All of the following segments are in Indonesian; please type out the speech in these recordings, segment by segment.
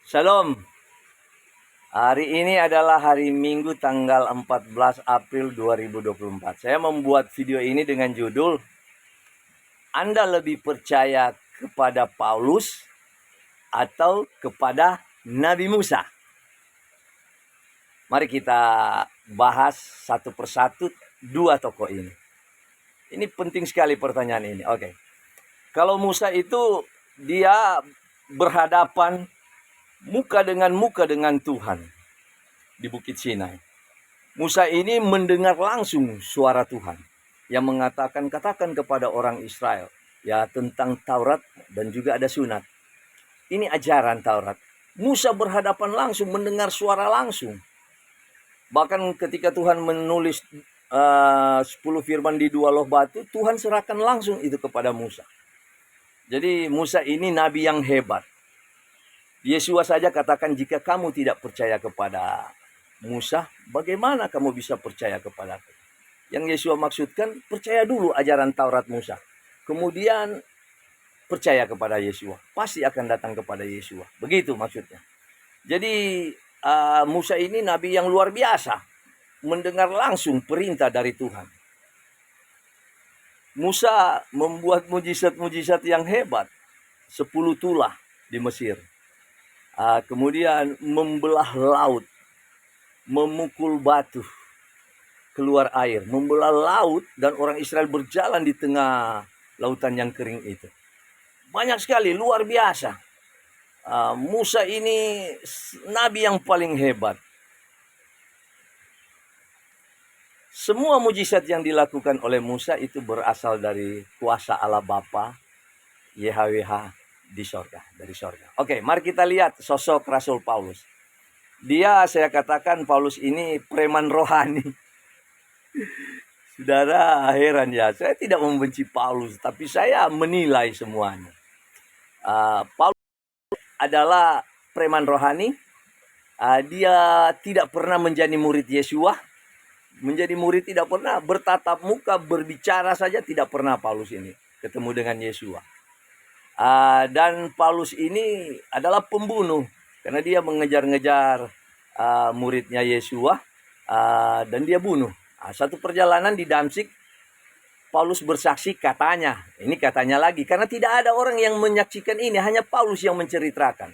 Shalom. Hari ini adalah hari Minggu tanggal 14 April 2024. Saya membuat video ini dengan judul Anda lebih percaya kepada Paulus atau kepada Nabi Musa? Mari kita bahas satu persatu dua tokoh ini. Ini penting sekali pertanyaan ini. Oke. Kalau Musa itu dia berhadapan muka dengan Tuhan di Bukit Sinai. Musa ini mendengar langsung suara Tuhan yang mengatakan, katakan kepada orang Israel ya tentang Taurat dan juga ada sunat. Ini ajaran Taurat. Musa berhadapan langsung, mendengar suara langsung. Bahkan ketika Tuhan menulis 10 firman di 2 loh batu, Tuhan serahkan langsung itu kepada Musa. Jadi Musa ini nabi yang hebat. Yesua saja katakan, jika kamu tidak percaya kepada Musa, bagaimana kamu bisa percaya kepadaku? Yang Yesua maksudkan, percaya dulu ajaran Taurat Musa. Kemudian percaya kepada Yesua. Pasti akan datang kepada Yesua. Begitu maksudnya. Jadi Musa ini nabi yang luar biasa. Mendengar langsung perintah dari Tuhan. Musa membuat mujizat-mujizat yang hebat. 10 tulah di Mesir. Kemudian membelah laut, memukul batu keluar air, membelah laut, dan orang Israel berjalan di tengah lautan yang kering itu. Banyak sekali, luar biasa. Musa ini nabi yang paling hebat. Semua mujizat yang dilakukan oleh Musa itu berasal dari kuasa Allah Bapa, YHWH, di sorga, dari sorga. Oke, mari kita lihat sosok Rasul Paulus. Dia, saya katakan Paulus ini preman rohani. Saudara, heran ya, saya tidak membenci Paulus, tapi saya menilai semuanya. Paulus adalah preman rohani. Dia tidak pernah menjadi murid Yesua. Menjadi murid tidak pernah, bertatap muka, berbicara saja tidak pernah Paulus ini ketemu dengan Yesua. Dan Paulus ini adalah pembunuh karena dia mengejar-ngejar muridnya Yesua dan dia bunuh. Satu perjalanan di Damsyik, Paulus bersaksi katanya, ini katanya lagi, karena tidak ada orang yang menyaksikan ini, hanya Paulus yang menceritakan.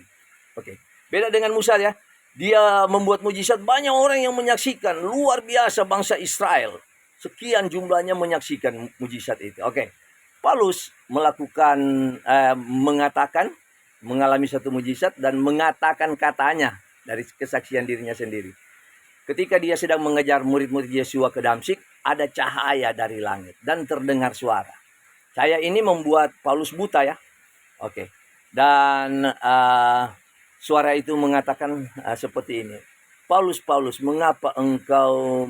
Oke, beda dengan Musa ya, dia membuat mujizat, banyak orang yang menyaksikan, luar biasa bangsa Israel, sekian jumlahnya menyaksikan mujizat itu. Oke. Paulus melakukan, mengatakan, mengalami satu mujizat dan mengatakan katanya dari kesaksian dirinya sendiri. Ketika dia sedang mengejar murid-murid Yesua ke Damsyik, ada cahaya dari langit dan terdengar suara. Cahaya ini membuat Paulus buta ya. Oke. Dan suara itu mengatakan seperti ini. Paulus, Paulus, mengapa engkau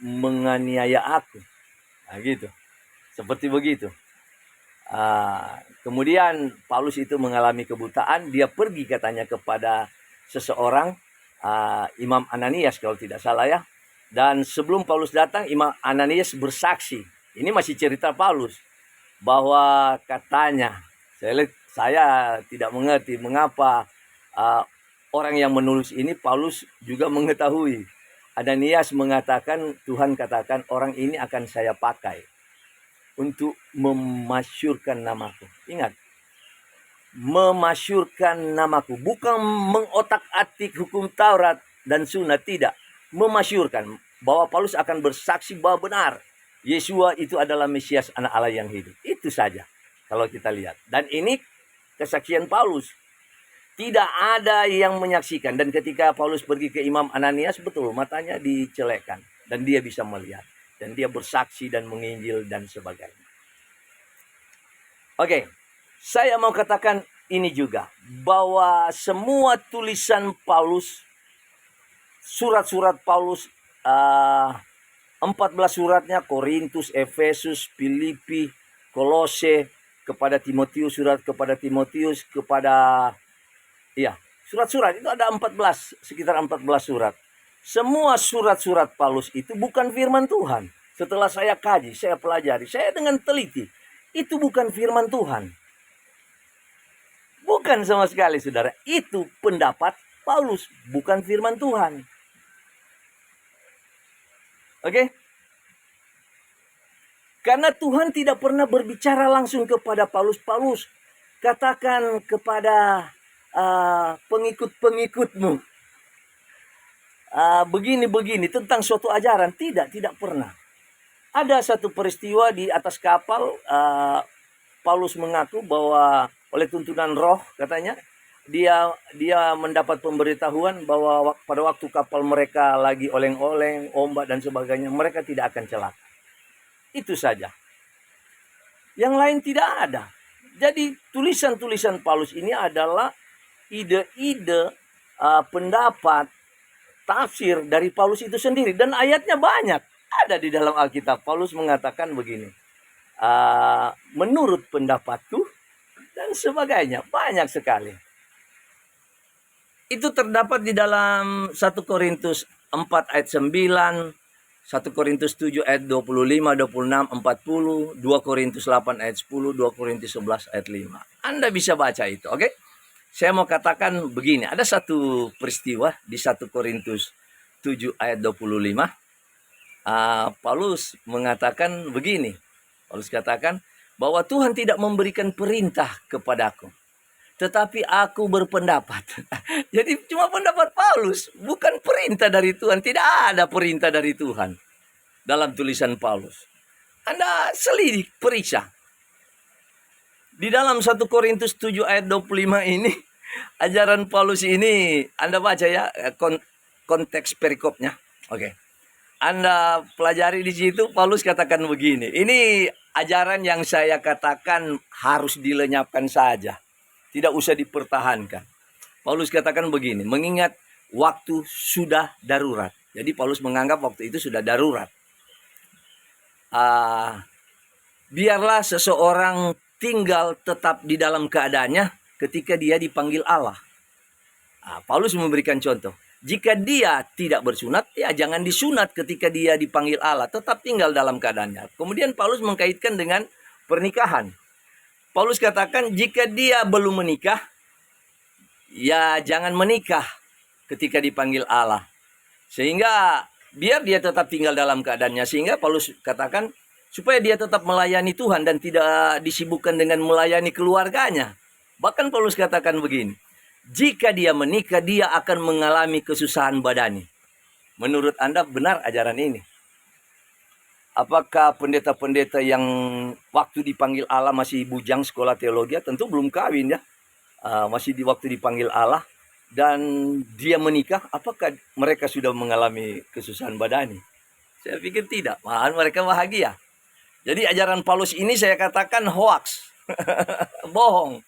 menganiaya aku? Nah, gitu. Seperti begitu. Kemudian Paulus itu mengalami kebutaan. Dia pergi katanya kepada seseorang, Imam Ananias kalau tidak salah ya. Dan sebelum Paulus datang, Imam Ananias bersaksi. Ini masih cerita Paulus. Bahwa katanya, saya tidak mengerti mengapa orang yang menulis ini Paulus juga mengetahui. Ananias mengatakan, Tuhan katakan orang ini akan saya pakai untuk memasyurkan namaku. Ingat, memasyurkan namaku, bukan mengotak-atik hukum Taurat dan sunat, tidak. Memasyurkan bahwa Paulus akan bersaksi bahwa benar Yesua itu adalah Mesias, anak Allah yang hidup. Itu saja kalau kita lihat. Dan ini kesaksian Paulus. Tidak ada yang menyaksikan. Dan ketika Paulus pergi ke Imam Ananias, betul matanya dicelekkan dan dia bisa melihat. Dan dia bersaksi dan menginjil dan sebagainya. Oke, saya mau katakan ini juga. Bahwa semua tulisan Paulus, surat-surat Paulus, 14 suratnya, Korintus, Efesus, Filipi, Kolose, kepada Timotius, surat kepada Timotius, kepada, ya, surat-surat itu ada 14, sekitar 14 surat. Semua surat-surat Paulus itu bukan firman Tuhan. Setelah saya kaji, saya pelajari, saya dengan teliti, itu bukan firman Tuhan. Bukan sama sekali, saudara. Itu pendapat Paulus, bukan firman Tuhan. Oke? Karena Tuhan tidak pernah berbicara langsung kepada Paulus. Paulus, katakan kepada pengikut-pengikutmu begini-begini tentang suatu ajaran. Tidak pernah. Ada satu peristiwa di atas kapal, Paulus mengaku bahwa oleh tuntunan roh, katanya, dia mendapat pemberitahuan bahwa pada waktu kapal mereka lagi oleng-oleng, ombak dan sebagainya, mereka tidak akan celaka. Itu saja. Yang lain tidak ada. Jadi tulisan-tulisan Paulus ini adalah ide-ide, pendapat, tafsir dari Paulus itu sendiri. Dan ayatnya banyak. Ada di dalam Alkitab. Paulus mengatakan begini. Menurut pendapatku dan sebagainya. Banyak sekali. Itu terdapat di dalam 1 Korintus 4 ayat 9. 1 Korintus 7 ayat 25, 26, 40, 2 Korintus 8 ayat 10, 2 Korintus 11 ayat 5. Anda bisa baca itu, oke? Saya mau katakan begini, ada satu peristiwa di 1 Korintus 7 ayat 25. Paulus mengatakan begini. Paulus katakan bahwa Tuhan tidak memberikan perintah kepadaku, tetapi aku berpendapat. Jadi cuma pendapat Paulus, bukan perintah dari Tuhan. Tidak ada perintah dari Tuhan dalam tulisan Paulus. Anda selidik, periksa. Di dalam 1 Korintus 7 ayat 25 ini, ajaran Paulus ini, Anda baca ya, konteks perikopnya. Oke. Anda pelajari di situ, Paulus katakan begini. Ini ajaran yang saya katakan harus dilenyapkan saja. Tidak usah dipertahankan. Paulus katakan begini, mengingat waktu sudah darurat. Jadi Paulus menganggap waktu itu sudah darurat. Biarlah seseorang tinggal tetap di dalam keadaannya ketika dia dipanggil Allah. Paulus memberikan contoh. Jika dia tidak bersunat, ya jangan disunat ketika dia dipanggil Allah. Tetap tinggal dalam keadaannya. Kemudian Paulus mengkaitkan dengan pernikahan. Paulus katakan jika dia belum menikah, ya jangan menikah ketika dipanggil Allah. Sehingga biar dia tetap tinggal dalam keadaannya. Sehingga Paulus katakan supaya dia tetap melayani Tuhan dan tidak disibukkan dengan melayani keluarganya. Bahkan Paulus katakan begini, jika dia menikah, dia akan mengalami kesusahan badani. Menurut Anda benar ajaran ini? Apakah pendeta-pendeta yang waktu dipanggil Allah masih bujang sekolah teologi, tentu belum kawin ya, masih di waktu dipanggil Allah dan dia menikah, apakah mereka sudah mengalami kesusahan badani? Saya pikir tidak, malahan mereka bahagia. Jadi ajaran Paulus ini saya katakan hoax, bohong.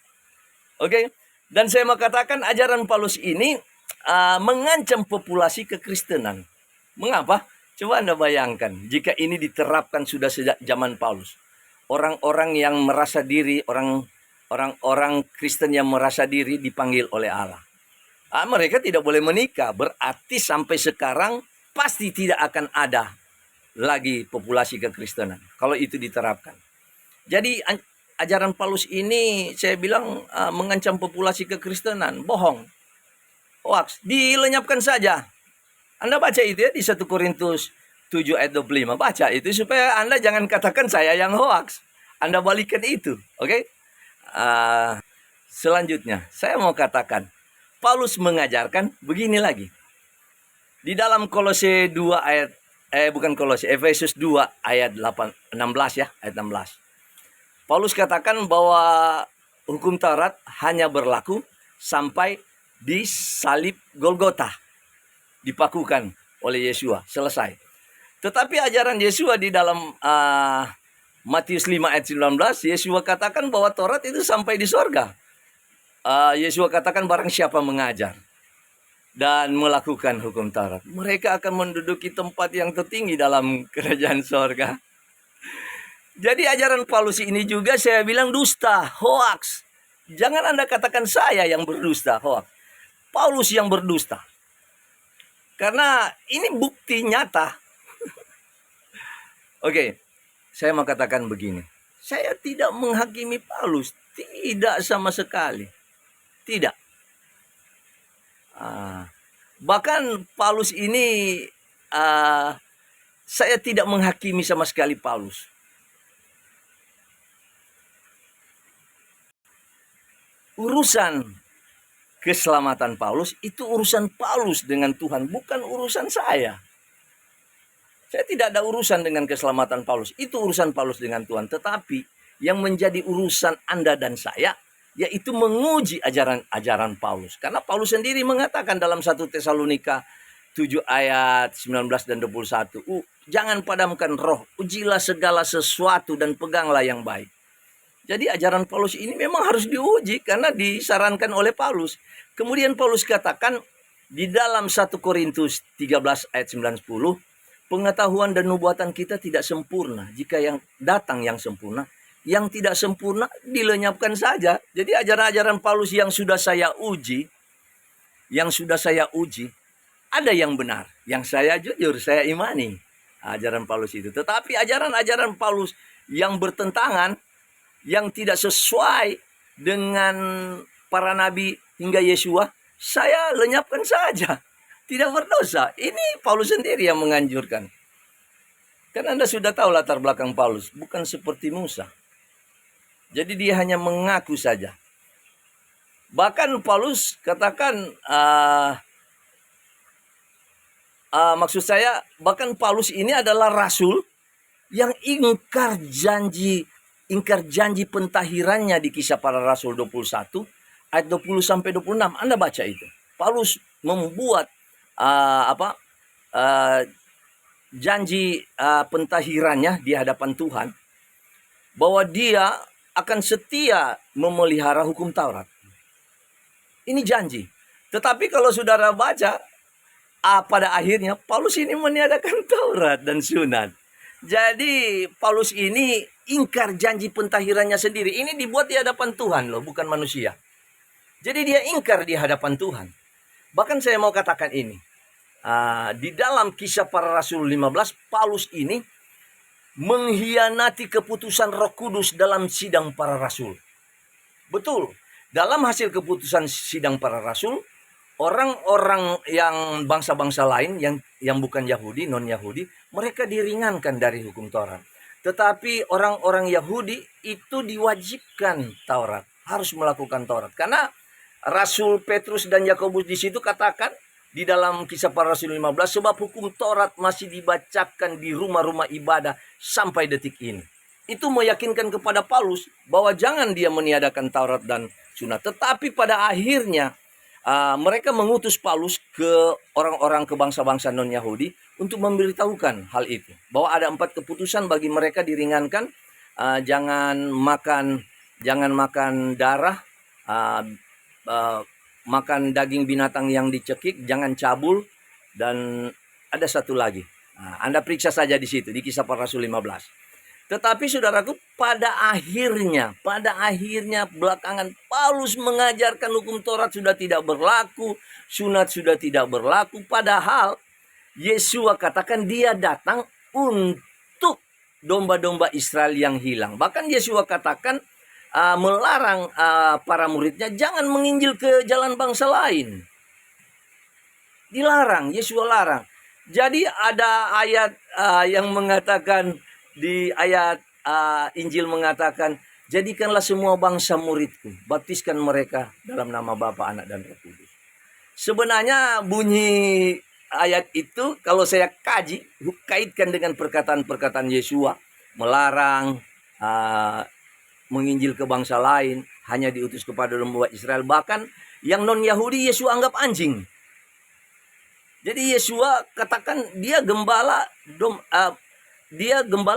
Oke, dan saya mau katakan ajaran Paulus ini mengancam populasi kekristenan. Mengapa? Coba Anda bayangkan, jika ini diterapkan sudah sejak zaman Paulus. Orang-orang yang merasa diri, orang-orang Kristen yang merasa diri dipanggil oleh Allah. Mereka tidak boleh menikah, berarti sampai sekarang pasti tidak akan ada lagi populasi kekristenan kalau itu diterapkan. Jadi ajaran Paulus ini saya bilang mengancam populasi kekristenan, bohong, hoax, dilenyapkan saja. Anda baca itu ya di 1 Korintus 7 ayat 25. Baca itu supaya Anda jangan katakan saya yang hoax. Anda balikan itu. Oke? Selanjutnya, saya mau katakan. Paulus mengajarkan begini lagi. Di dalam Kolose 2 ayat, Efesus 2 ayat 16 ya. Ayat 16. Paulus katakan bahwa hukum Taurat hanya berlaku sampai di salib Golgota. Dipakukan oleh Yesua, selesai. Tetapi ajaran Yesua di dalam Matius 5 ayat 19, Yesua katakan bahwa Taurat itu sampai di sorga. Yesua katakan barang siapa mengajar dan melakukan hukum Taurat, mereka akan menduduki tempat yang tertinggi dalam kerajaan sorga. Jadi ajaran Paulus ini juga saya bilang dusta, hoax. Jangan Anda katakan saya yang berdusta, hoax. Paulus yang berdusta. Karena ini bukti nyata. Oke, saya mau katakan begini. Saya tidak menghakimi Paulus. Tidak sama sekali. Tidak. Ah, bahkan Paulus ini, saya tidak menghakimi sama sekali Paulus. Urusan keselamatan Paulus itu urusan Paulus dengan Tuhan, bukan urusan saya. Saya tidak ada urusan dengan keselamatan Paulus. Itu urusan Paulus dengan Tuhan. Tetapi yang menjadi urusan Anda dan saya, yaitu menguji ajaran-ajaran Paulus. Karena Paulus sendiri mengatakan dalam 1 Tesalonika 7 ayat 19 dan 21. Jangan padamkan roh, ujilah segala sesuatu dan peganglah yang baik. Jadi ajaran Paulus ini memang harus diuji karena disarankan oleh Paulus. Kemudian Paulus katakan di dalam 1 Korintus 13 ayat 9-10, pengetahuan dan nubuatan kita tidak sempurna. Jika yang datang yang sempurna, yang tidak sempurna dilenyapkan saja. Jadi ajaran-ajaran Paulus yang sudah saya uji, ada yang benar, yang saya jujur, saya imani ajaran Paulus itu. Tetapi ajaran-ajaran Paulus yang bertentangan, yang tidak sesuai dengan para nabi hingga Yesua, saya lenyapkan saja. Tidak berdosa. Ini Paulus sendiri yang menganjurkan. Kan Anda sudah tahu latar belakang Paulus. Bukan seperti Musa. Jadi dia hanya mengaku saja. Bahkan Paulus katakan, maksud saya, bahkan Paulus ini adalah rasul yang ingkar janji pentahirannya di Kisah Para Rasul 21 ayat 20-26. Anda baca itu. Paulus membuat janji pentahirannya di hadapan Tuhan, bahwa dia akan setia memelihara hukum Taurat. Ini janji. Tetapi kalau saudara baca, pada akhirnya Paulus ini meniadakan Taurat dan sunat. Jadi Paulus ini ingkar janji pentahirannya sendiri. Ini dibuat di hadapan Tuhan loh, bukan manusia. Jadi dia ingkar di hadapan Tuhan. Bahkan saya mau katakan ini. Di dalam Kisah Para Rasul 15, Paulus ini mengkhianati keputusan Roh Kudus dalam sidang para rasul. Betul. Dalam hasil keputusan sidang para rasul, orang-orang yang bangsa-bangsa lain yang bukan Yahudi, non-Yahudi, mereka diringankan dari hukum Taurat. Tetapi orang-orang Yahudi itu diwajibkan Taurat, harus melakukan Taurat. Karena Rasul Petrus dan Yakobus di situ katakan di dalam Kisah Para Rasul 15, sebab hukum Taurat masih dibacakan di rumah-rumah ibadah sampai detik ini. Itu meyakinkan kepada Paulus bahwa jangan dia meniadakan Taurat dan sunat. Tetapi pada akhirnya mereka mengutus Paulus ke orang-orang ke bangsa-bangsa non-Yahudi untuk memberitahukan hal itu. Bahwa ada 4 keputusan bagi mereka diringankan. Jangan makan darah, makan daging binatang yang dicekik, jangan cabul, dan ada satu lagi. Anda periksa saja di situ, di Kisah Para Rasul 15. Tetapi saudaraku, pada akhirnya belakangan Paulus mengajarkan hukum Taurat sudah tidak berlaku, sunat sudah tidak berlaku. Padahal Yesua katakan dia datang untuk domba-domba Israel yang hilang. Bahkan Yesua katakan melarang para muridnya jangan menginjil ke jalan bangsa lain. Dilarang, Yesus larang. Jadi ada ayat yang mengatakan, di ayat Injil mengatakan, jadikanlah semua bangsa muridku, baptiskan mereka dalam nama Bapa, Anak, dan Roh Kudus. Sebenarnya bunyi ayat itu kalau saya kaitkan dengan perkataan-perkataan Yesua, melarang menginjil ke bangsa lain, hanya diutus kepada domba Israel. Bahkan yang non-Yahudi Yesus anggap anjing. Jadi Yesus katakan dia gembala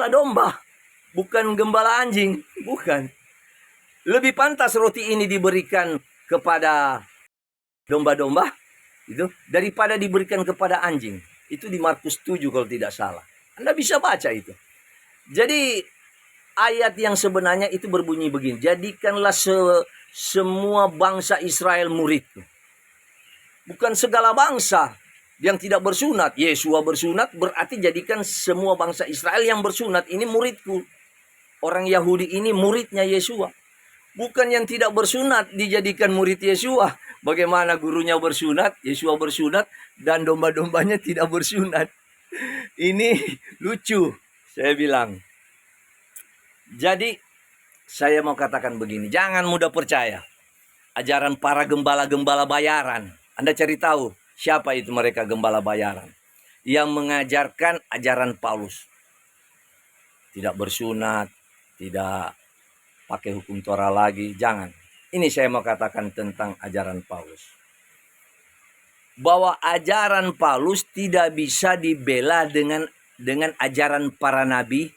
domba, bukan gembala anjing, bukan. Lebih pantas roti ini diberikan kepada domba-domba itu daripada diberikan kepada anjing. Itu di Markus 7 kalau tidak salah. Anda bisa baca itu. Jadi ayat yang sebenarnya itu berbunyi begini, jadikanlah semua bangsa Israel muridku. Bukan segala bangsa yang tidak bersunat. Yesua bersunat, berarti jadikan semua bangsa Israel yang bersunat ini muridku. Orang Yahudi ini muridnya Yesua. Bukan yang tidak bersunat dijadikan murid Yesua. Bagaimana gurunya bersunat, Yesua bersunat, dan domba-dombanya tidak bersunat. Ini lucu, saya bilang. Jadi, saya mau katakan begini, jangan mudah percaya ajaran para gembala-gembala bayaran. Anda cari tahu siapa itu mereka gembala bayaran yang mengajarkan ajaran Paulus. Tidak bersunat, tidak pakai hukum Torah lagi, jangan. Ini saya mau katakan tentang ajaran Paulus. Bahwa ajaran Paulus tidak bisa dibela dengan ajaran para nabi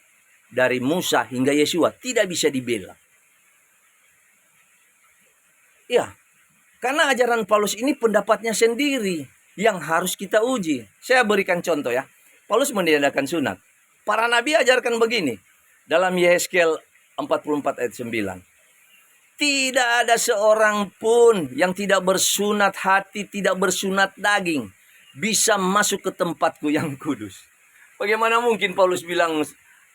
dari Musa hingga Yesua. Tidak bisa dibela. Ya, karena ajaran Paulus ini pendapatnya sendiri yang harus kita uji. Saya berikan contoh ya. Paulus meniadakan sunat. Para nabi ajarkan begini. Dalam Yehezkiel 44 ayat 9. Tidak ada seorang pun yang tidak bersunat hati, tidak bersunat daging, bisa masuk ke tempatku yang kudus. Bagaimana mungkin Paulus bilang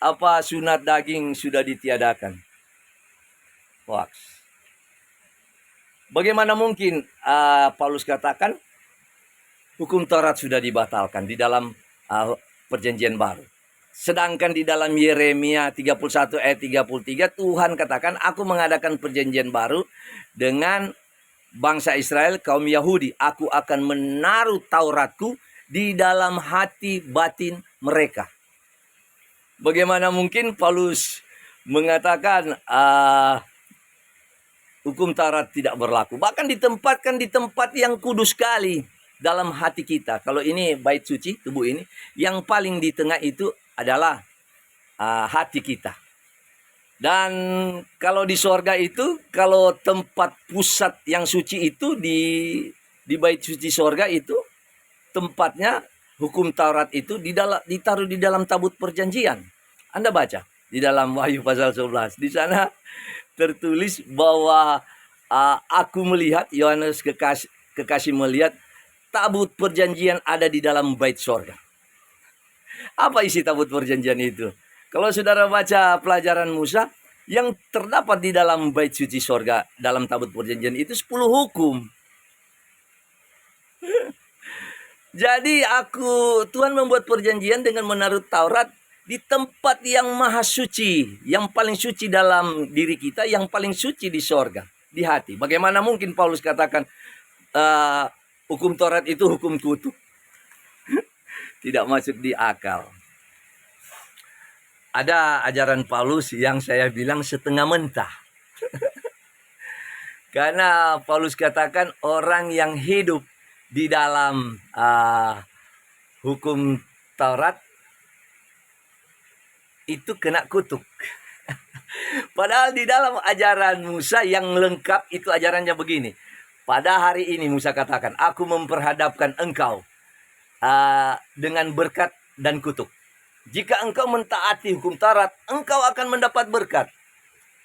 apa sunat daging sudah ditiadakan? Hoax. Bagaimana mungkin Paulus katakan hukum Taurat sudah dibatalkan di dalam perjanjian baru? Sedangkan di dalam Yeremia 31 ayat 33 Tuhan katakan, aku mengadakan perjanjian baru dengan bangsa Israel, kaum Yahudi. Aku akan menaruh Tauratku di dalam hati batin mereka. Bagaimana mungkin Paulus mengatakan hukum Taurat tidak berlaku? Bahkan ditempatkan di tempat yang kudus sekali dalam hati kita. Kalau ini bait suci, tubuh ini, yang paling di tengah itu adalah hati kita. Dan kalau di sorga itu, kalau tempat pusat yang suci itu di bait suci sorga itu, tempatnya hukum Taurat itu ditaruh di dalam tabut perjanjian. Anda baca di dalam Wahyu pasal 11. Di sana tertulis bahwa aku melihat, Yohanes kekasih melihat, tabut perjanjian ada di dalam bait sorga. Apa isi tabut perjanjian itu? Kalau saudara baca pelajaran Musa, yang terdapat di dalam bait suci sorga, dalam tabut perjanjian itu 10 hukum. Jadi Tuhan membuat perjanjian dengan menaruh Taurat di tempat yang maha suci, yang paling suci dalam diri kita, yang paling suci di sorga, di hati. Bagaimana mungkin Paulus katakan hukum Taurat itu hukum kutuk? Tidak masuk di akal. Ada ajaran Paulus yang saya bilang setengah mentah. Karena Paulus katakan orang yang hidup di dalam hukum Taurat itu kena kutuk. Padahal di dalam ajaran Musa yang lengkap itu ajarannya begini. Pada hari ini Musa katakan, aku memperhadapkan engkau dengan berkat dan kutuk. Jika engkau mentaati hukum Taurat, engkau akan mendapat berkat.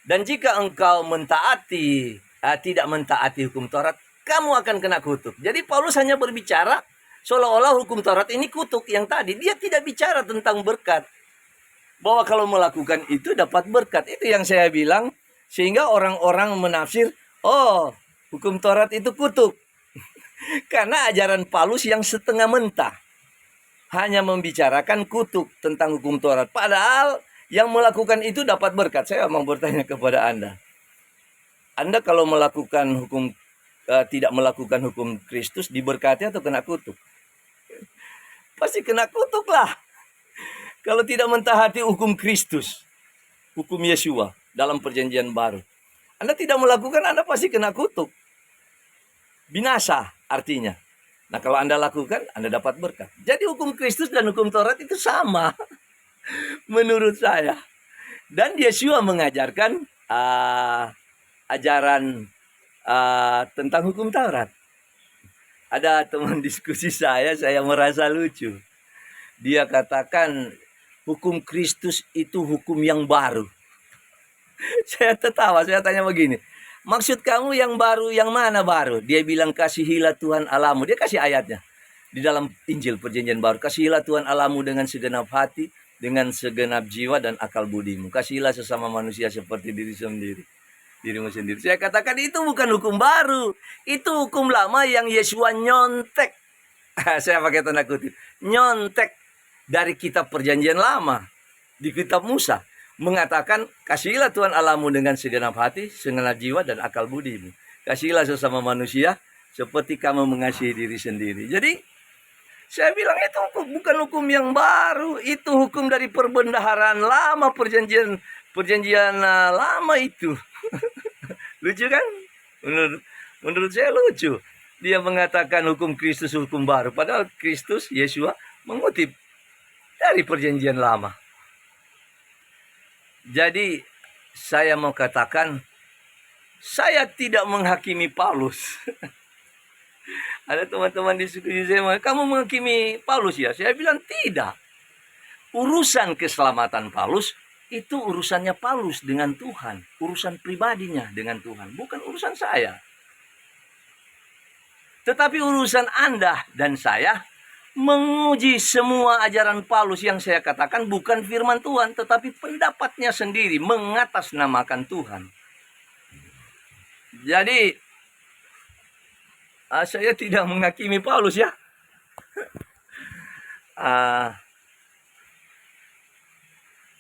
Dan jika engkau tidak mentaati hukum Taurat, kamu akan kena kutuk. Jadi Paulus hanya berbicara seolah-olah hukum Taurat ini kutuk yang tadi. Dia tidak bicara tentang berkat. Bahwa kalau melakukan itu dapat berkat. Itu yang saya bilang. Sehingga orang-orang menafsir, oh hukum Taurat itu kutuk. Karena ajaran Paulus yang setengah mentah. Hanya membicarakan kutuk tentang hukum Taurat. Padahal yang melakukan itu dapat berkat. Saya mau bertanya kepada Anda. Anda kalau melakukan tidak melakukan hukum Kristus, diberkati atau kena kutuk? Pasti kena kutuk lah. Kalau tidak mentaati hukum Kristus, hukum Yesua dalam perjanjian baru. Anda tidak melakukan, Anda pasti kena kutuk. Binasa artinya. Nah kalau Anda lakukan, Anda dapat berkat. Jadi hukum Kristus dan hukum Taurat itu sama. Menurut saya. Dan Yesua mengajarkan ajaran tentang hukum Taurat. Ada teman diskusi saya merasa lucu. Dia katakan hukum Kristus itu hukum yang baru. Saya tertawa, saya tanya begini. Maksud kamu yang baru, yang mana baru? Dia bilang kasihilah Tuhan Allahmu. Dia kasih ayatnya. Di dalam Injil perjanjian baru. Kasihilah Tuhan Allahmu dengan segenap hati, dengan segenap jiwa dan akal budimu. Kasihilah sesama manusia seperti diri sendiri. dirimu sendiri. Saya katakan itu bukan hukum baru. Itu hukum lama yang Yesua nyontek. Saya pakai tanda kutip. Nyontek dari kitab perjanjian lama. Di kitab Musa. Mengatakan, kasihilah Tuhan Allahmu dengan segenap hati, segenap jiwa, dan akal budimu. Kasihilah sesama manusia seperti kamu mengasihi diri sendiri. Jadi, saya bilang itu bukan hukum yang baru. Itu hukum dari perbendaharaan lama, perjanjian lama itu. Lucu kan? Menurut saya lucu. Dia mengatakan hukum Kristus hukum baru. Padahal Kristus, Yesua, mengutip dari perjanjian lama. Jadi saya mau katakan, saya tidak menghakimi Paulus. Ada teman-teman diskusi saya, kamu menghakimi Paulus ya? Saya bilang tidak. Urusan keselamatan Paulus itu urusannya Paulus dengan Tuhan. Urusan pribadinya dengan Tuhan. Bukan urusan saya. Tetapi urusan Anda dan saya menguji semua ajaran Paulus yang saya katakan bukan firman Tuhan, tetapi pendapatnya sendiri mengatasnamakan Tuhan. Jadi, saya tidak menghakimi Paulus ya.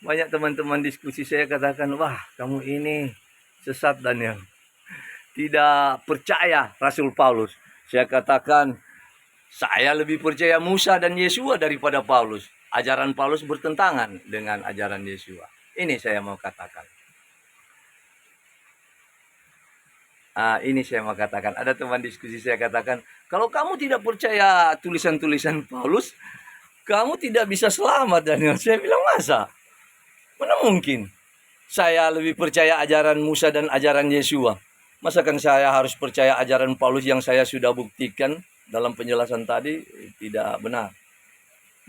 Banyak teman-teman diskusi saya katakan, wah kamu ini sesat Daniel. Tidak percaya Rasul Paulus. Saya katakan, saya lebih percaya Musa dan Yesua daripada Paulus. Ajaran Paulus bertentangan dengan ajaran Yesua. Ini saya mau katakan. Ini saya mau katakan. Ada teman diskusi saya katakan, kalau kamu tidak percaya tulisan-tulisan Paulus, kamu tidak bisa selamat, Daniel. Saya bilang, masa? Mana mungkin? Saya lebih percaya ajaran Musa dan ajaran Yesua. Masakan saya harus percaya ajaran Paulus yang saya sudah buktikan dalam penjelasan tadi tidak benar.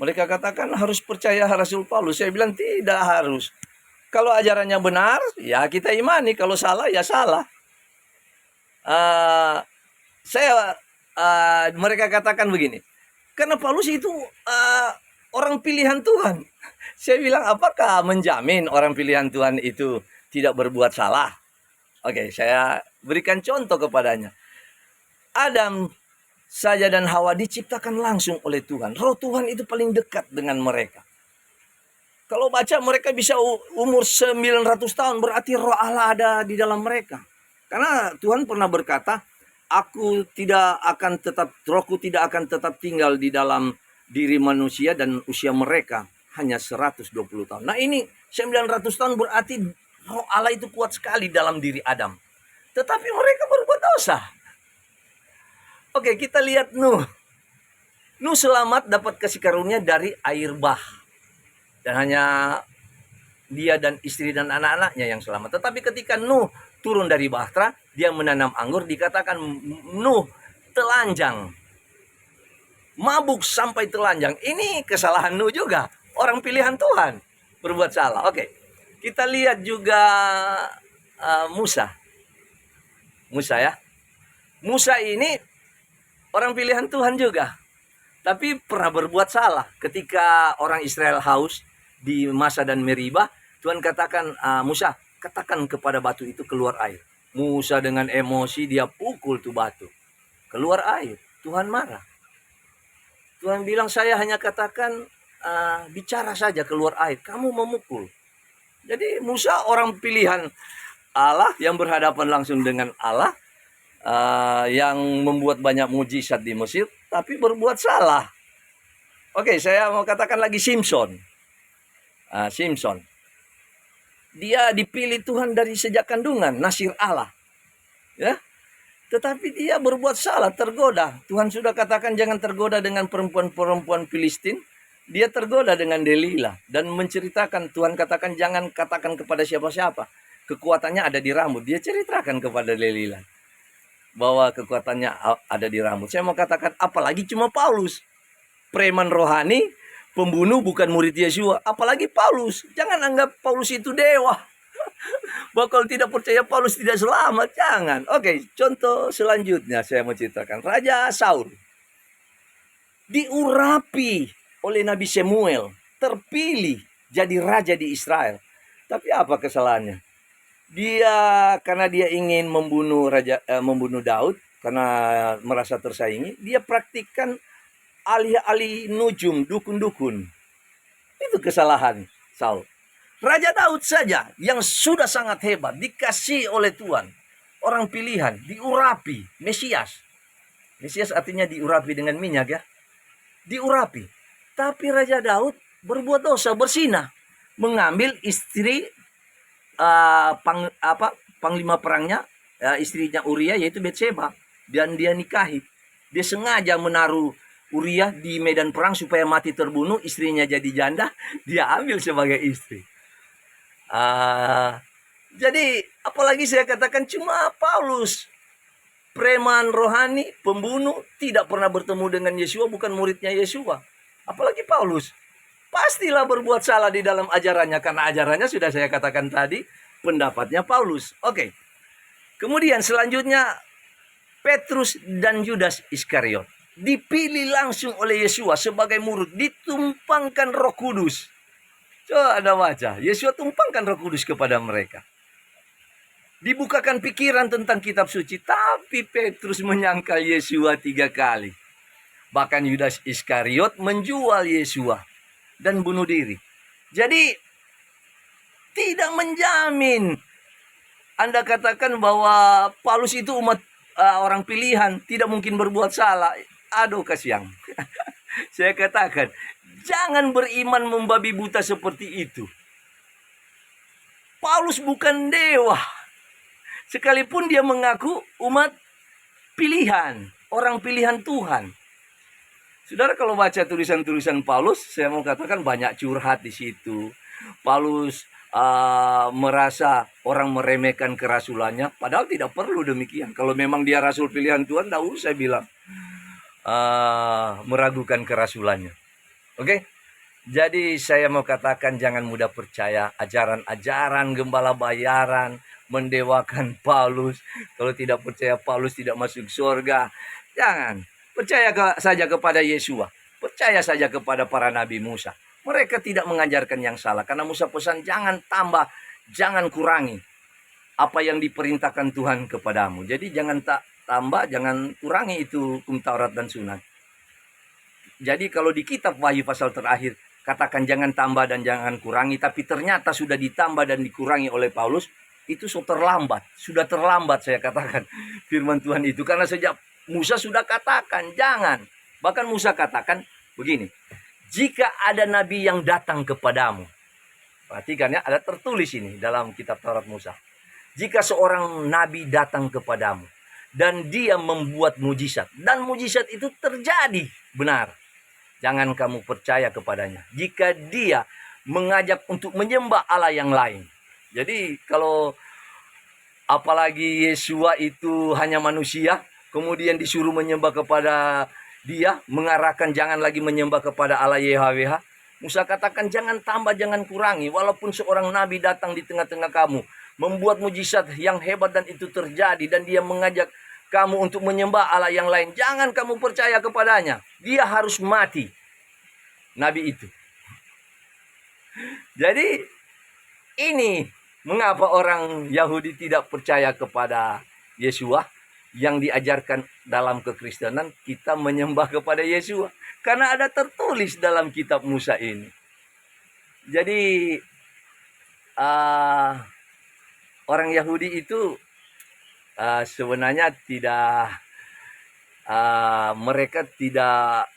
Mereka katakan harus percaya Rasul Paulus. Saya bilang tidak harus. Kalau ajarannya benar, ya kita imani. Kalau salah, ya salah. Mereka katakan begini. Karena Paulus itu orang pilihan Tuhan. Saya bilang, apakah menjamin orang pilihan Tuhan itu tidak berbuat salah? Oke, saya berikan contoh kepadanya. Adam saja dan Hawa diciptakan langsung oleh Tuhan. Roh Tuhan itu paling dekat dengan mereka. Kalau baca mereka bisa umur 900 tahun, berarti roh Allah ada di dalam mereka. Karena Tuhan pernah berkata, rohku tidak akan tetap tinggal di dalam diri manusia dan usia mereka hanya 120 tahun. Nah ini 900 tahun berarti roh Allah itu kuat sekali dalam diri Adam. Tetapi mereka berbuat dosa. Oke, kita lihat Nuh. Nuh selamat dapat kasih karunia dari air bah. Dan hanya dia dan istri dan anak-anaknya yang selamat. Tetapi ketika Nuh turun dari bahtera, dia menanam anggur, dikatakan Nuh telanjang. Mabuk sampai telanjang. Ini kesalahan Nuh juga. Orang pilihan Tuhan berbuat salah. Oke, kita lihat juga Musa. Musa ya. Musa ini orang pilihan Tuhan juga. Tapi pernah berbuat salah. Ketika orang Israel haus di Masa dan Meribah, Tuhan katakan, Musa, katakan kepada batu itu keluar air. Musa dengan emosi dia pukul tuh batu. Keluar air. Tuhan marah. Tuhan bilang, saya hanya katakan bicara saja keluar air. Kamu memukul. Jadi Musa orang pilihan Allah yang berhadapan langsung dengan Allah. Yang membuat banyak mujizat di Mesir, tapi berbuat salah. Oke, saya mau katakan lagi Simpson. Simpson. Dia dipilih Tuhan dari sejak kandungan, nasir Allah. Ya. Tetapi dia berbuat salah, tergoda. Tuhan sudah katakan jangan tergoda dengan perempuan-perempuan Filistin. Dia tergoda dengan Delila dan menceritakan, Tuhan katakan jangan katakan kepada siapa-siapa. Kekuatannya ada di rambut. Dia ceritakan kepada Delila bahwa kekuatannya ada di rambut. Saya mau katakan, apalagi cuma Paulus, preman rohani, pembunuh, bukan murid Yesua. Apalagi Paulus. Jangan anggap Paulus itu dewa. Bahwa tidak percaya Paulus tidak selamat. Jangan. Oke, contoh selanjutnya saya mau ceritakan. Raja Saul diurapi oleh Nabi Samuel, terpilih jadi raja di Israel. Tapi apa kesalahannya? Dia karena dia ingin membunuh Daud karena merasa tersaingi, dia praktikkan alih-alih nujum, dukun-dukun. Itu kesalahan Saul. Raja Daud saja yang sudah sangat hebat, dikasih oleh Tuhan, orang pilihan, diurapi, Mesias. Mesias artinya diurapi dengan minyak ya. Diurapi. Tapi Raja Daud berbuat dosa, bersinah. Mengambil istri panglima perangnya, istrinya Uria yaitu Betseba. Dan dia nikahi. Dia sengaja menaruh Uria di medan perang supaya mati terbunuh, istrinya jadi janda, dia ambil sebagai istri. Jadi apalagi saya katakan cuma Paulus, preman rohani, pembunuh, tidak pernah bertemu dengan Yesua, bukan muridnya Yesua. Apalagi Paulus, pastilah berbuat salah di dalam ajarannya, karena ajarannya sudah saya katakan tadi, pendapatnya Paulus. Oke. Kemudian selanjutnya Petrus dan Yudas Iskariot dipilih langsung oleh Yesua sebagai murid, ditumpangkan Roh Kudus. Coba Anda baca, Yesua tumpangkan Roh Kudus kepada mereka. Dibukakan pikiran tentang kitab suci, tapi Petrus menyangkal Yesua 3 kali. Bahkan Yudas Iskariot menjual Yesua dan bunuh diri. Jadi tidak menjamin Anda katakan bahwa Paulus itu umat orang pilihan, tidak mungkin berbuat salah. Aduh kasihan. Saya katakan, jangan beriman membabi buta seperti itu. Paulus bukan dewa. Sekalipun dia mengaku umat pilihan, orang pilihan Tuhan. Saudara kalau baca tulisan-tulisan Paulus, saya mau katakan banyak curhat di situ. Paulus merasa orang meremehkan kerasulannya, padahal tidak perlu demikian. Kalau memang dia rasul pilihan Tuhan, tidak usah bilang meragukan kerasulannya. Oke? Jadi saya mau katakan jangan mudah percaya ajaran-ajaran gembala bayaran, mendewakan Paulus. Kalau tidak percaya Paulus tidak masuk surga. Jangan. Percaya saja kepada Yesua. Percaya saja kepada para nabi Musa. Mereka tidak mengajarkan yang salah. Karena Musa pesan jangan tambah, jangan kurangi apa yang diperintahkan Tuhan kepadamu. Jadi jangan tambah, jangan kurangi itu hukum Taurat dan Sunat. Jadi kalau di kitab Wahyu pasal terakhir katakan jangan tambah dan jangan kurangi, tapi ternyata sudah ditambah dan dikurangi oleh Paulus, itu sudah terlambat saya katakan firman Tuhan itu. Karena sejak Musa sudah katakan jangan. Bahkan Musa katakan begini, jika ada nabi yang datang kepadamu, perhatikan ya, ada tertulis ini dalam kitab Taurat Musa. Jika seorang nabi datang kepadamu dan dia membuat mujizat, dan mujizat itu terjadi benar, jangan kamu percaya kepadanya. Jika dia mengajak untuk menyembah Allah yang lain. Jadi kalau apalagi Yesua itu hanya manusia, kemudian disuruh menyembah kepada dia, mengarahkan jangan lagi menyembah kepada Allah YHWH. Musa katakan jangan tambah, jangan kurangi. Walaupun seorang nabi datang di tengah-tengah kamu, membuat mujizat yang hebat dan itu terjadi, dan dia mengajak kamu untuk menyembah Allah yang lain, jangan kamu percaya kepadanya. Dia harus mati, nabi itu. Jadi ini mengapa orang Yahudi tidak percaya kepada Yesua. Yang diajarkan dalam kekristenan, kita menyembah kepada Yesua. Karena ada tertulis dalam kitab Musa ini. Jadi orang Yahudi itu sebenarnya tidak, mereka tidak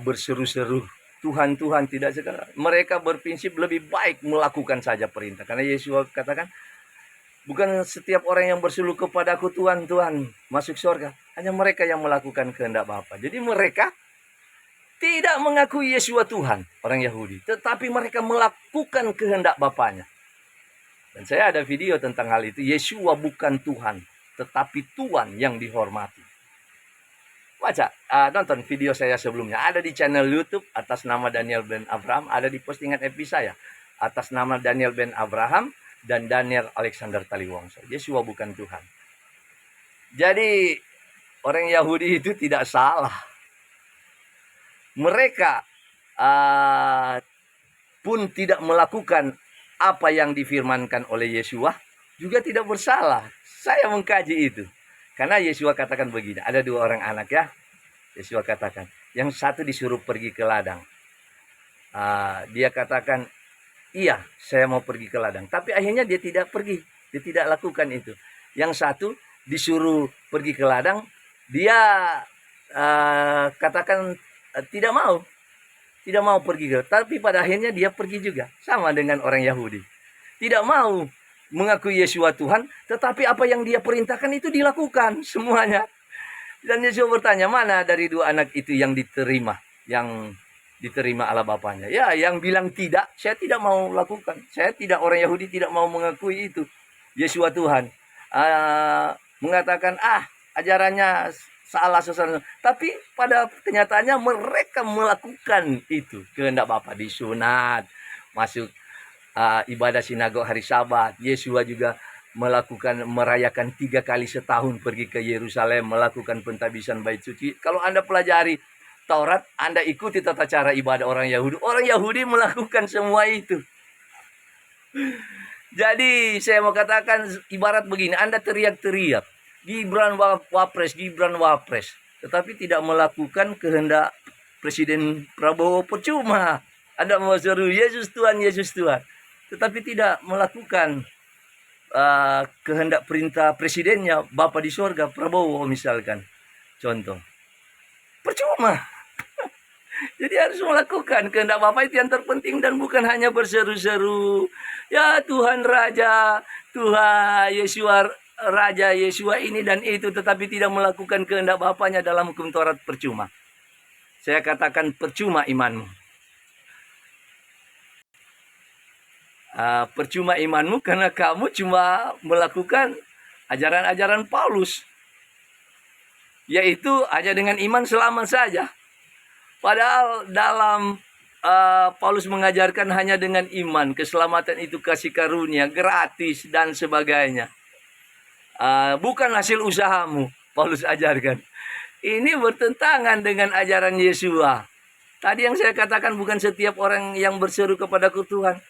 berseru-seru Tuhan, Tuhan, tidak sekarang. Mereka berprinsip lebih baik melakukan saja perintah. Karena Yesus katakan, bukan setiap orang yang berseru kepadaku Tuhan, Tuhan masuk surga. Hanya mereka yang melakukan kehendak Bapa. Jadi mereka tidak mengakui Yesua Tuhan, orang Yahudi. Tetapi mereka melakukan kehendak Bapanya. Dan saya ada video tentang hal itu. Yesua bukan Tuhan, tetapi Tuhan yang dihormati. Baca, nonton video saya sebelumnya. Ada di channel YouTube atas nama Daniel Ben Abraham. Ada di postingan FB saya atas nama Daniel Ben Abraham dan Daniel Alexander Taliwangsa. Yesua bukan Tuhan. Jadi orang Yahudi itu tidak salah. Mereka pun tidak melakukan apa yang difirmankan oleh Yesua. juga tidak bersalah. Saya mengkaji itu. Karena Yesua katakan begini, ada dua orang anak ya. Yesua katakan, yang satu disuruh pergi ke ladang. Dia katakan, iya saya mau pergi ke ladang. Tapi akhirnya dia tidak pergi, dia tidak lakukan itu. Yang satu disuruh pergi ke ladang, dia katakan tidak mau pergi. Tapi pada akhirnya dia pergi juga. Sama dengan orang Yahudi. Tidak mau mengakui Yesua Tuhan, tetapi apa yang dia perintahkan itu dilakukan semuanya. Dan Yesus bertanya, mana dari dua anak itu yang diterima Allah Bapaknya? Ya, yang bilang tidak, saya tidak mau lakukan. Saya tidak, orang Yahudi tidak mau mengakui itu. Yesua Tuhan. Mengatakan, ajarannya salah sesuatu. Tapi pada kenyataannya mereka melakukan itu. Kehendak Bapa, disunat, masuk ibadah sinagog hari Sabat. Yesua juga merayakan 3 kali setahun pergi ke Yerusalem, melakukan pentabisan bait suci. Kalau Anda pelajari Taurat, Anda ikuti tata cara ibadah orang Yahudi. Orang Yahudi melakukan semua itu. Jadi saya mau katakan ibarat begini, Anda teriak-teriak, Gibran Wapres, tetapi tidak melakukan kehendak Presiden Prabowo, percuma. Anda mau seru Yesus Tuhan, tetapi tidak melakukan kehendak perintah presidennya, Bapa di sorga, Prabowo misalkan. Contoh. Percuma. Jadi harus melakukan kehendak Bapa, itu yang terpenting, dan bukan hanya berseru-seru, ya Tuhan Raja, Tuhan Yesua, Raja Yesua ini dan itu, tetapi tidak melakukan kehendak Bapaknya dalam hukum Taurat, percuma. Saya katakan percuma imanmu. Percuma imanmu karena kamu cuma melakukan ajaran-ajaran Paulus, yaitu hanya dengan iman selamat saja. Padahal dalam Paulus mengajarkan hanya dengan iman, keselamatan itu kasih karunia, gratis dan sebagainya. Bukan hasil usahamu, Paulus ajarkan. Ini bertentangan dengan ajaran Yesua. Tadi yang saya katakan, bukan setiap orang yang berseru kepada Tuhan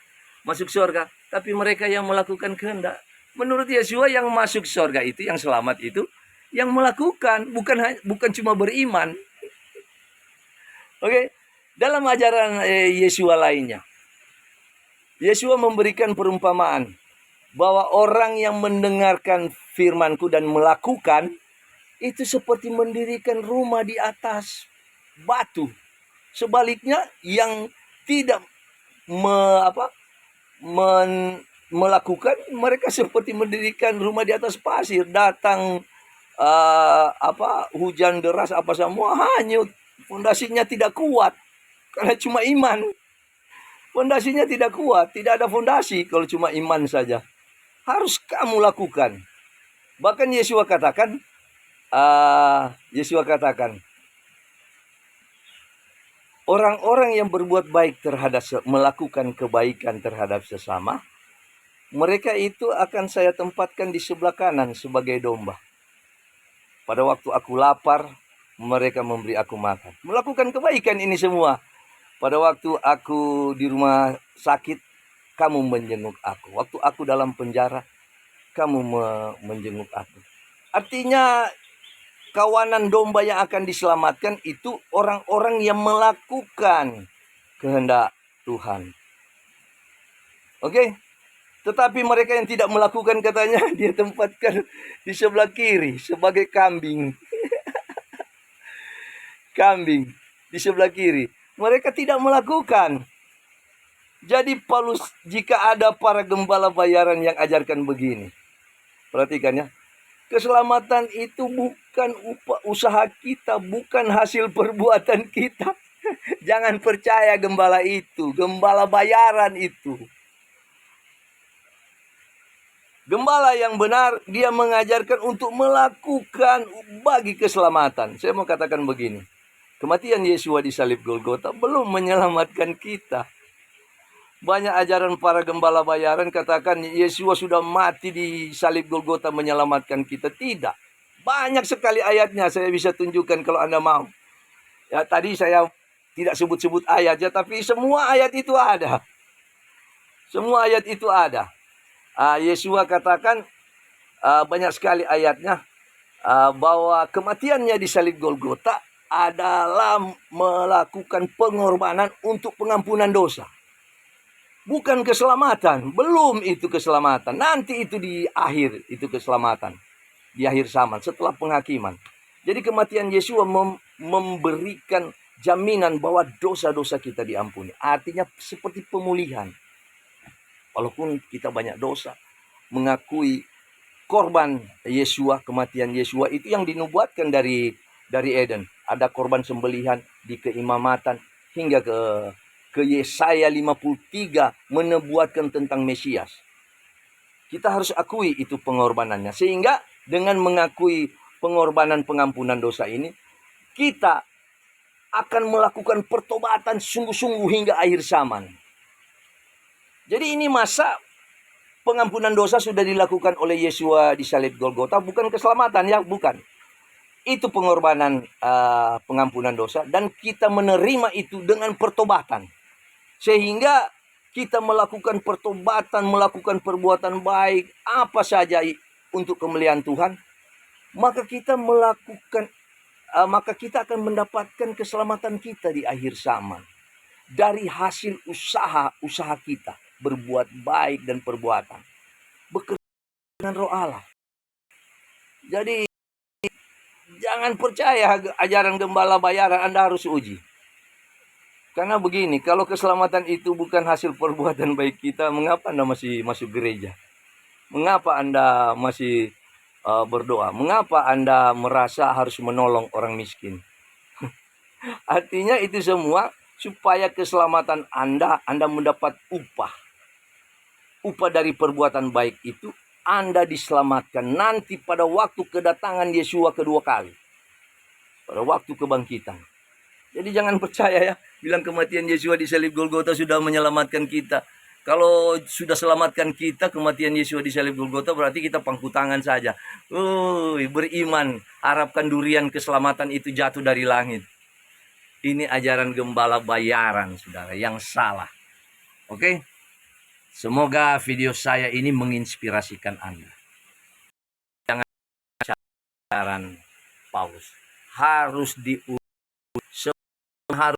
masuk surga, tapi mereka yang melakukan kehendak. Menurut Yesua, yang masuk surga itu, yang selamat itu, yang melakukan, bukan cuma beriman. Oke, dalam ajaran Yesua lainnya, Yesua memberikan perumpamaan bahwa orang yang mendengarkan firman-Ku dan melakukan itu seperti mendirikan rumah di atas batu. Sebaliknya, yang tidak melakukan, mereka seperti mendirikan rumah di atas pasir. Datang hujan deras apa semua hanyut. Fondasinya tidak kuat karena cuma iman. Fondasinya tidak kuat, tidak ada fondasi kalau cuma iman saja. Harus kamu lakukan. Bahkan Yesua katakan, orang-orang yang berbuat baik melakukan kebaikan terhadap sesama, mereka itu akan saya tempatkan di sebelah kanan sebagai domba. Pada waktu aku lapar, mereka memberi aku makan. Melakukan kebaikan ini semua. Pada waktu aku di rumah sakit, kamu menjenguk aku. Waktu aku dalam penjara, kamu menjenguk aku. Artinya, kawanan domba yang akan diselamatkan itu orang-orang yang melakukan kehendak Tuhan. Oke? Tetapi mereka yang tidak melakukan, katanya, dia tempatkan di sebelah kiri sebagai kambing. Kambing di sebelah kiri. Mereka tidak melakukan. Jadi Paulus, jika ada para gembala bayaran yang ajarkan begini, perhatikan ya, keselamatan itu bukan usaha kita, bukan hasil perbuatan kita. Jangan percaya gembala itu, gembala bayaran itu. Gembala yang benar, dia mengajarkan untuk melakukan bagi keselamatan. Saya mau katakan begini, kematian Yesua di salib Golgota belum menyelamatkan kita. Banyak ajaran para gembala bayaran katakan Yesua sudah mati di salib Golgota menyelamatkan kita. Tidak. Banyak sekali ayatnya, saya bisa tunjukkan kalau Anda mau. Ya, tadi saya tidak sebut-sebut ayatnya, tapi semua ayat itu ada. Semua ayat itu ada. Yesua katakan banyak sekali ayatnya bahwa kematiannya di salib Golgota adalah melakukan pengorbanan untuk pengampunan dosa. Bukan keselamatan, belum itu keselamatan. Nanti itu di akhir, itu keselamatan. Di akhir zaman, setelah penghakiman. Jadi kematian Yesus memberikan jaminan bahwa dosa-dosa kita diampuni. Artinya seperti pemulihan. Walaupun kita banyak dosa, mengakui korban Yesua, kematian Yesua itu yang dinubuatkan dari Eden. Ada korban sembelihan di keimamatan hingga ke Yesaya 53 menubuatkan tentang Mesias. Kita harus akui itu pengorbanannya. Sehingga dengan mengakui pengorbanan pengampunan dosa ini, kita akan melakukan pertobatan sungguh-sungguh hingga akhir zaman. Jadi ini masa pengampunan dosa sudah dilakukan oleh Yesua di salib Golgota, bukan keselamatan ya, bukan. Itu pengorbanan pengampunan dosa, dan kita menerima itu dengan pertobatan. Sehingga kita melakukan pertobatan, melakukan perbuatan baik, apa saja untuk kemuliaan Tuhan, maka kita akan mendapatkan keselamatan kita di akhir zaman. Dari hasil usaha kita berbuat baik dan perbuatan, bekerja dengan Roh Allah. Jadi jangan percaya ajaran gembala bayaran, Anda harus uji. Karena begini, kalau keselamatan itu bukan hasil perbuatan baik kita, mengapa Anda masih masuk gereja? Mengapa Anda masih berdoa? Mengapa Anda merasa harus menolong orang miskin? Artinya itu semua supaya keselamatan Anda mendapat upah. Upah dari perbuatan baik itu, Anda diselamatkan nanti pada waktu kedatangan Yesua kedua kali. Pada waktu kebangkitan. Jadi jangan percaya ya, bilang kematian Yesua di salib Golgota sudah menyelamatkan kita. Kalau sudah selamatkan kita, kematian Yesua di salib Golgota, berarti kita pangku tangan saja. Beriman, harapkan durian keselamatan itu jatuh dari langit. Ini ajaran gembala bayaran, saudara, yang salah. Oke? Semoga video saya ini menginspirasikan Anda. Jangan ajaran Paulus. Harus harus